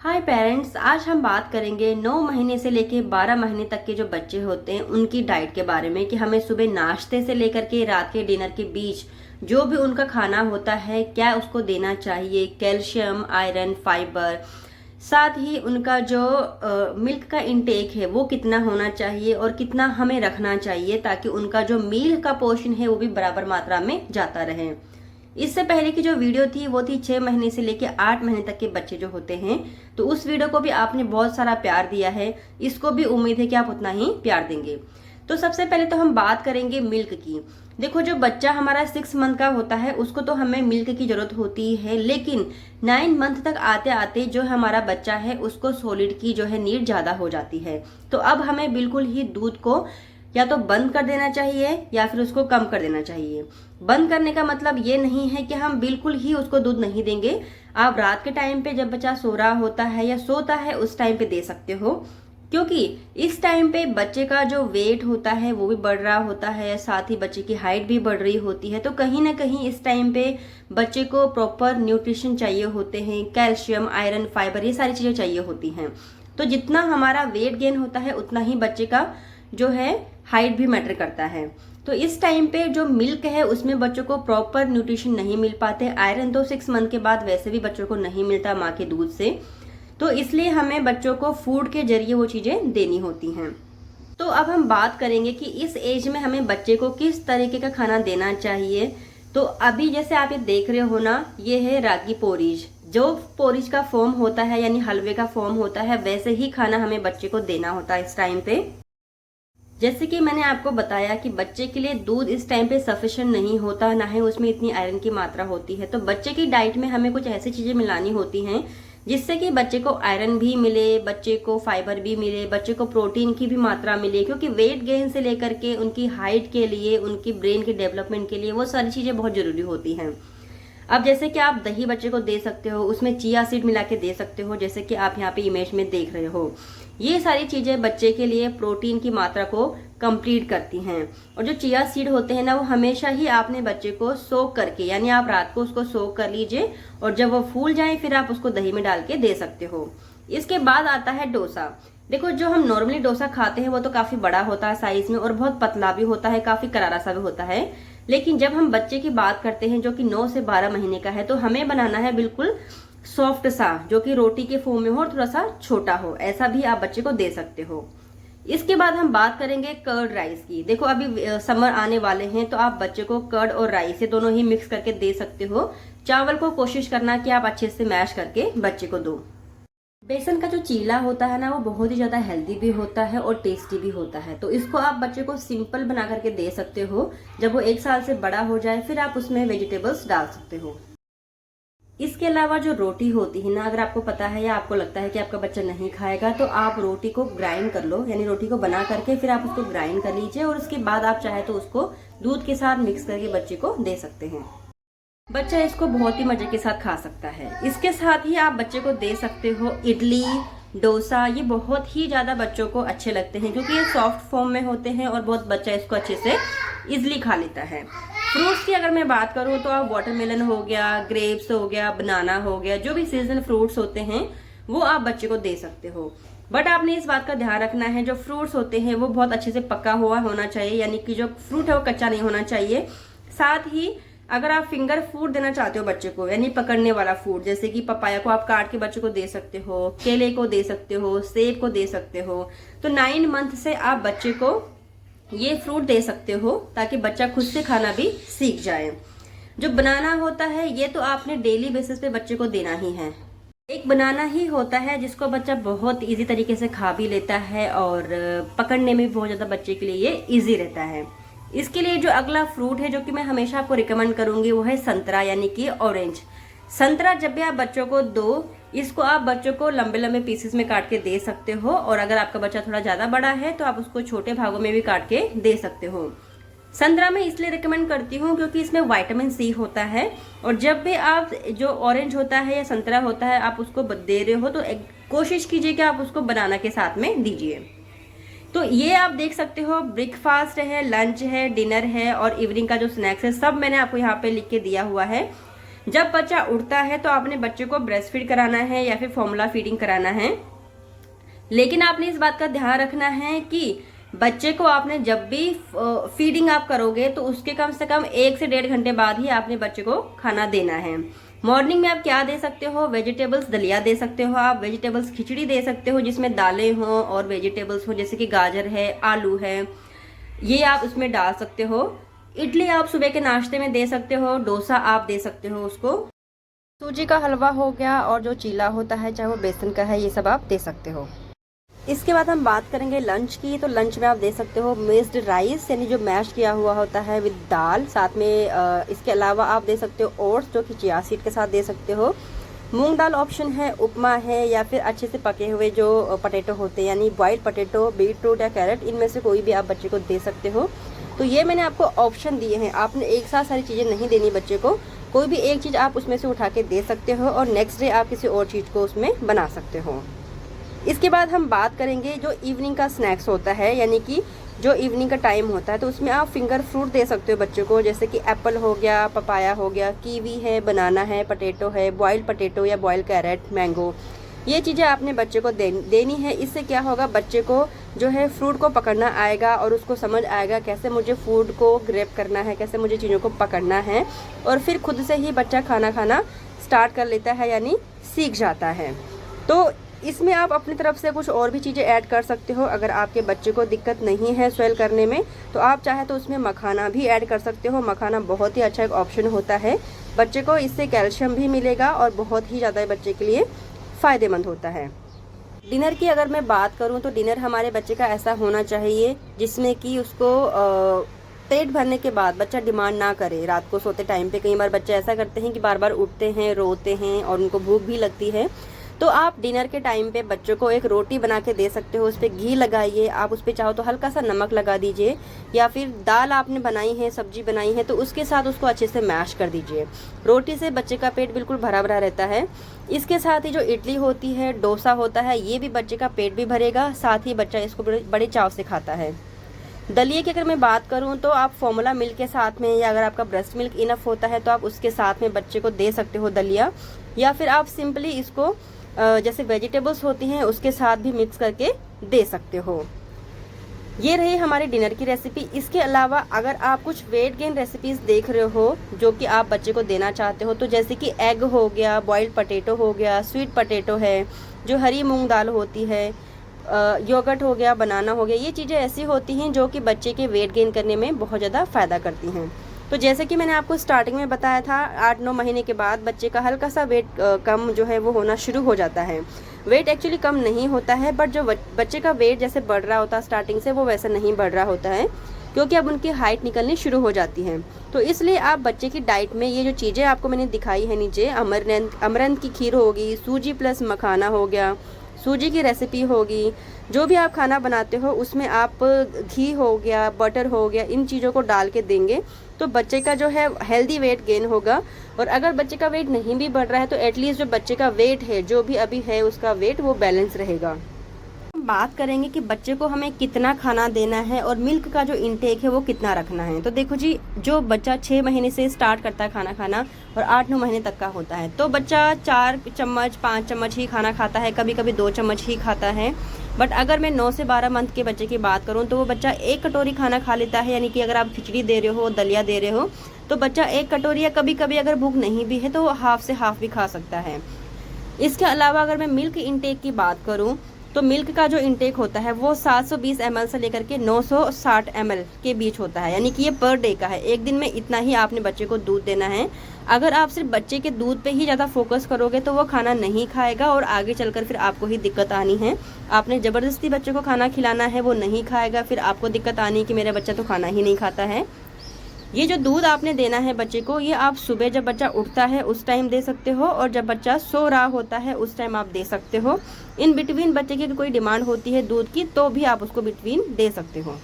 हाय parents, आज हम बात करेंगे 9 महीने से लेके 12 महीने तक के जो बच्चे होते हैं उनकी डाइट के बारे में कि हमें सुबह नाश्ते से लेकर के रात के डिनर के बीच जो भी उनका खाना होता है क्या उसको देना चाहिए। कैल्शियम, आयरन, फाइबर, साथ ही उनका जो मिल्क का इंटेक है वो कितना होना चाहिए और कितना हमें रखना चाहिए ताकि उनका जो मील का पोर्शन है वो भी बराबर मात्रा में जाता रहे। इससे पहले की जो वीडियो थी वो थी 6 महीने से लेके 8 महीने तक के बच्चे जो होते हैं, तो उस वीडियो को भी आपने बहुत सारा प्यार दिया है। इसको भी उम्मीद है कि आप उतना ही प्यार देंगे। तो सबसे पहले तो हम बात करेंगे मिल्क की। देखो, जो बच्चा हमारा 6 मंथ का होता है उसको तो हमें मिल्क की जरूरत होती है, लेकिन 9 मंथ तक आते आते जो हमारा बच्चा है उसको सॉलिड की जो है नीड ज्यादा हो जाती है। तो अब हमें बिल्कुल ही दूध को या तो बंद कर देना चाहिए या फिर उसको कम कर देना चाहिए। बंद करने का मतलब ये नहीं है कि हम बिल्कुल ही उसको दूध नहीं देंगे। आप रात के टाइम पे जब बच्चा सो रहा होता है या सोता है उस टाइम पे दे सकते हो, क्योंकि इस टाइम पे बच्चे का जो वेट होता है वो भी बढ़ रहा होता है, साथ ही बच्चे की हाइट भी बढ़ रही होती है। तो कहीं ना कहीं इस टाइम पे बच्चे को प्रॉपर न्यूट्रिशन चाहिए होते हैं, कैल्शियम, आयरन, फाइबर, ये सारी चीजें चाहिए होती हैं। तो जितना हमारा वेट गेन होता है उतना ही बच्चे का जो है हाइट भी मैटर करता है। तो इस टाइम पे जो मिल्क है उसमें बच्चों को प्रॉपर न्यूट्रिशन नहीं मिल पाते। आयरन तो 6 मंथ के बाद वैसे भी बच्चों को नहीं मिलता माँ के दूध से, तो इसलिए हमें बच्चों को फूड के जरिए वो चीजें देनी होती हैं। तो अब हम बात करेंगे कि इस एज में हमें बच्चे को किस तरीके का खाना देना चाहिए। तो अभी जैसे आप ये देख रहे हो ना, ये है रागी पोरीज। जो पोरीज का फॉर्म होता है यानी हलवे का फॉर्म होता है, वैसे ही खाना हमें बच्चे को देना होता है इस टाइम पे। जैसे कि मैंने आपको बताया कि बच्चे के लिए दूध इस टाइम पे सफिशिएंट नहीं होता, ना ही उसमें इतनी आयरन की मात्रा होती है। तो बच्चे की डाइट में हमें कुछ ऐसी चीजें मिलानी होती हैं जिससे कि बच्चे को आयरन भी मिले, बच्चे को फाइबर भी मिले, बच्चे को प्रोटीन की भी मात्रा मिले, क्योंकि वेट गेन से लेकर के उनकी हाइट के लिए, उनकी ब्रेन के डेवलपमेंट के लिए वो सारी चीजें बहुत जरूरी होती हैं। अब जैसे कि आप दही बच्चे को दे सकते हो, उसमें चिया सीड मिला के दे सकते हो, जैसे कि आप यहाँ पे इमेज में देख रहे हो। ये सारी चीजें बच्चे के लिए प्रोटीन की मात्रा को कंप्लीट करती हैं। और जो चिया सीड होते हैं ना, वो हमेशा ही आपने बच्चे को सोक करके, यानी आप रात को उसको सोक कर लीजिए और जब वो फूल जाए फिर आप उसको दही में डाल के दे सकते हो। इसके बाद आता है डोसा। देखो, जो हम नॉर्मली डोसा खाते हैं वो तो काफी बड़ा होता है साइज में और बहुत पतला भी होता है, काफी करारा सा भी होता है। लेकिन जब हम बच्चे की बात करते हैं जो कि 9 से 12 महीने का है, तो हमें बनाना है बिल्कुल सॉफ्ट सा, जो कि रोटी के फॉर्म में हो और थोड़ा सा छोटा हो। ऐसा भी आप बच्चे को दे सकते हो। इसके बाद हम बात करेंगे कर्ड राइस की। देखो, अभी समर आने वाले हैं तो आप बच्चे को कर्ड और राइस ये दोनों ही मिक्स करके दे सकते हो। चावल को कोशिश करना कि आप अच्छे से मैश करके बच्चे को दो। बेसन का जो चीला होता है ना, वो बहुत ही ज्यादा हेल्दी भी होता है और टेस्टी भी होता है। तो इसको आप बच्चे को सिंपल बना करके दे सकते हो। जब वो 1 साल से बड़ा हो जाए फिर आप उसमें वेजिटेबल्स डाल सकते हो। इसके अलावा जो रोटी होती है ना, अगर आपको पता है या आपको लगता है कि आपका बच्चा नहीं खाएगा, तो आप रोटी को ग्राइंड कर लो, यानी रोटी को बना करके फिर आप उसको ग्राइंड कर लीजिए और उसके बाद आप चाहे तो उसको दूध के साथ मिक्स करके बच्चे को दे सकते हैं। बच्चा इसको बहुत ही मजे के साथ खा सकता है। इसके साथ ही आप बच्चे को दे सकते हो इडली, डोसा। ये बहुत ही ज्यादा बच्चों को अच्छे लगते हैं क्योंकि ये सॉफ्ट फॉर्म में होते हैं और बहुत बच्चा इसको अच्छे से इजिली खा लेता है। फ्रूट्स की अगर मैं बात करूं तो आप वाटरमेलन हो गया, ग्रेप्स हो गया, बनाना हो गया, जो भी सीजनल फ्रूट्स होते हैं वो आप बच्चे को दे सकते हो। बट आपने इस बात का ध्यान रखना है, जो फ्रूट्स होते हैं वो बहुत अच्छे से पका हुआ होना चाहिए, यानी कि जो फ्रूट है वो कच्चा नहीं होना चाहिए। साथ ही अगर आप फिंगर फूड देना चाहते हो बच्चे को, यानी पकड़ने वाला फूड, जैसे कि पपाया को आप काट के बच्चे को दे सकते हो, केले को दे सकते हो, सेब को दे सकते हो। तो 9 मंथ से आप बच्चे को ये फ्रूट दे सकते हो ताकि बच्चा खुद से खाना भी सीख जाए। जो बनाना होता है ये तो आपने डेली बेसिस पे बच्चे को देना ही है। एक बनाना ही होता है जिसको बच्चा बहुत इजी तरीके से खा भी लेता है और पकड़ने में भी बहुत ज्यादा बच्चे के लिए ये इजी रहता है। इसके लिए जो अगला फ्रूट है जो कि मैं हमेशा आपको रिकमेंड करूंगी वो है संतरा, यानी कि ऑरेंज। संतरा जब भी आप बच्चों को दो, इसको आप बच्चों को लंबे लंबे पीसेस में काट के दे सकते हो, और अगर आपका बच्चा थोड़ा ज्यादा बड़ा है तो आप उसको छोटे भागों में भी काट के दे सकते हो। संतरा मैं इसलिए रिकमेंड करती हूँ क्योंकि इसमें विटामिन सी होता है, और जब भी आप जो ऑरेंज होता है या संतरा होता है आप उसको दे रहे हो तो कोशिश कीजिए कि आप उसको बनाना के साथ में दीजिए। तो ये आप देख सकते हो, ब्रेकफास्ट है, लंच है, डिनर है और इवनिंग का जो स्नैक्स है, सब मैंने आपको यहाँ पे लिख के दिया हुआ है। जब बच्चा उठता है तो आपने बच्चे को ब्रेस्ट फीड कराना है या फिर फॉर्मूला फीडिंग कराना है, लेकिन आपने इस बात का ध्यान रखना है कि बच्चे को आपने जब भी फीडिंग आप करोगे तो उसके कम से कम 1 से 1.5 घंटे बाद ही आपने बच्चे को खाना देना है। मॉर्निंग में आप क्या दे सकते हो, वेजिटेबल्स दलिया दे सकते हो, आप वेजिटेबल्स खिचड़ी दे सकते हो जिसमें दालें हों और वेजिटेबल्स हो, जैसे कि गाजर है, आलू है, ये आप उसमें डाल सकते हो। इडली आप सुबह के नाश्ते में दे सकते हो, डोसा आप दे सकते हो उसको। सूजी का हलवा हो गया और जो चीला होता है चाहे वो बेसन का है, ये सब आप दे सकते हो। इसके बाद हम बात करेंगे लंच की। तो लंच में आप दे सकते हो मिक्स्ड राइस, यानी जो मैश किया हुआ होता है विद दाल, साथ में इसके अलावा आप दे सकते हो ओट्स जो कि चिया सीड के साथ दे सकते हो। मूंग दाल ऑप्शन है, उपमा है, या फिर अच्छे से पके हुए जो पटेटो होते हैं यानी बॉइल्ड पटेटो, बीटरूट या कैरेट, इनमें से कोई भी आप बच्चे को दे सकते हो। तो ये मैंने आपको ऑप्शन दिए हैं, आपने एक साथ सारी चीज़ें नहीं देनी बच्चे को, कोई भी एक चीज़ आप उसमें से उठा के दे सकते हो और नेक्स्ट डे आप किसी और चीज़ को उसमें बना सकते हो। इसके बाद हम बात करेंगे जो इवनिंग का स्नैक्स होता है, यानी कि जो इवनिंग का टाइम होता है, तो उसमें आप फिंगर फ्रूट दे सकते हो बच्चे को, जैसे कि एप्पल हो गया, पपाया हो गया, कीवी है, बनाना है, पटेटो है, बॉइल्ड पटेटो या बॉइल्ड कैरेट, मैंगो, ये चीज़ें आपने बच्चे को देनी है। इससे क्या होगा, बच्चे को जो है फ्रूट को पकड़ना आएगा और उसको समझ आएगा कैसे मुझे फूड को ग्रैब करना है, कैसे मुझे चीज़ों को पकड़ना है, और फिर खुद से ही बच्चा खाना खाना स्टार्ट कर लेता है, यानी सीख जाता है। तो इसमें आप अपनी तरफ से कुछ और भी चीज़ें ऐड कर सकते हो। अगर आपके बच्चे को दिक्कत नहीं है स्वेल करने में तो आप चाहे तो उसमें मखाना भी ऐड कर सकते हो। मखाना बहुत ही अच्छा एक ऑप्शन होता है, बच्चे को इससे कैल्शियम भी मिलेगा और बहुत ही ज़्यादा बच्चे के लिए फ़ायदेमंद होता है। डिनर की अगर मैं बात करूं तो डिनर हमारे बच्चे का ऐसा होना चाहिए जिसमें कि उसको पेट भरने के बाद बच्चा डिमांड ना करे। रात को सोते टाइम पे कई बार बच्चे ऐसा करते हैं कि बार बार उठते हैं, रोते हैं और उनको भूख भी लगती है। तो आप डिनर के टाइम पे बच्चों को एक रोटी बना के दे सकते हो, उस पर घी लगाइए, आप उस पर चाहो तो हल्का सा नमक लगा दीजिए, या फिर दाल आपने बनाई है, सब्जी बनाई है तो उसके साथ उसको अच्छे से मैश कर दीजिए। रोटी से बच्चे का पेट बिल्कुल भरा भरा रहता है। इसके साथ ही जो इडली होती है, डोसा होता है, ये भी बच्चे का पेट भी भरेगा, साथ ही बच्चा इसको बड़े चाव से खाता है। दलिए की अगर मैं बात करूं तो आप फॉर्मूला मिल्क के साथ में, या अगर आपका ब्रेस्ट मिल्क इनफ होता है तो आप उसके साथ में बच्चे को दे सकते हो दलिया, या फिर आप सिंपली इसको जैसे वेजिटेबल्स होती हैं उसके साथ भी मिक्स करके दे सकते हो। ये रही हमारी डिनर की रेसिपी। इसके अलावा अगर आप कुछ वेट गेन रेसिपीज देख रहे हो जो कि आप बच्चे को देना चाहते हो, तो जैसे कि एग हो गया, बॉइल्ड पटेटो हो गया, स्वीट पटेटो है, जो हरी मूंग दाल होती है, योगर्ट हो गया, बनाना हो गया, ये चीज़ें ऐसी होती हैं जो कि बच्चे के वेट गेन करने में बहुत ज़्यादा फ़ायदा करती हैं। तो जैसे कि मैंने आपको स्टार्टिंग में बताया था, 8-9 महीने के बाद बच्चे का हल्का सा वेट कम जो है वो होना शुरू हो जाता है। वेट एक्चुअली कम नहीं होता है, बट जो बच्चे का वेट जैसे बढ़ रहा होता है स्टार्टिंग से, वो वैसे नहीं बढ़ रहा होता है, क्योंकि अब उनकी हाइट निकलनी शुरू हो जाती है। तो इसलिए आप बच्चे की डाइट में ये जो चीज़ें आपको मैंने दिखाई है नीचे, अमरंथ की खीर होगी, सूजी प्लस मखाना हो गया, सूजी की रेसिपी होगी, जो भी आप खाना बनाते हो उसमें आप घी हो गया, बटर हो गया, इन चीज़ों को डाल के देंगे तो बच्चे का जो है हेल्दी वेट गेन होगा। और अगर बच्चे का वेट नहीं भी बढ़ रहा है तो एटलीस्ट जो बच्चे का वेट है, जो भी अभी है उसका वेट, वो बैलेंस रहेगा। बात करेंगे कि बच्चे को हमें कितना खाना देना है और मिल्क का जो इंटेक है वो कितना रखना है। तो देखो जी, जो बच्चा 6 महीने से स्टार्ट करता है खाना खाना और 8-9 महीने तक का होता है, तो बच्चा 4 चम्मच 5 चम्मच ही खाना खाता है, कभी कभी 2 चम्मच ही खाता है। बट अगर मैं 9 से 12 मंथ के बच्चे की बात करूं तो वो बच्चा 1 कटोरी खाना खा लेता है। यानी कि अगर आप खिचड़ी दे रहे हो, दलिया दे रहे हो, तो बच्चा 1 कटोरी, या कभी कभी अगर भूख नहीं भी है तो हाफ से हाफ भी खा सकता है। इसके अलावा अगर मैं मिल्क इंटेक की बात करूं तो मिल्क का जो इंटेक होता है वो 720 ml से लेकर के 960 ml के बीच होता है। यानी कि ये पर डे का है, एक दिन में इतना ही आपने बच्चे को दूध देना है। अगर आप सिर्फ बच्चे के दूध पे ही ज़्यादा फोकस करोगे तो वो खाना नहीं खाएगा और आगे चलकर फिर आपको ही दिक्कत आनी है। आपने ज़बरदस्ती बच्चे को खाना खिलाना है, वो नहीं खाएगा, फिर आपको दिक्कत आनी है कि मेरा बच्चा तो खाना ही नहीं खाता है। ये जो दूध आपने देना है बच्चे को, ये आप सुबह जब बच्चा उठता है उस टाइम दे सकते हो, और जब बच्चा सो रहा होता है उस टाइम आप दे सकते हो। इन बिटवीन बच्चे की कोई डिमांड होती है दूध की तो भी आप उसको बिटवीन दे सकते हो।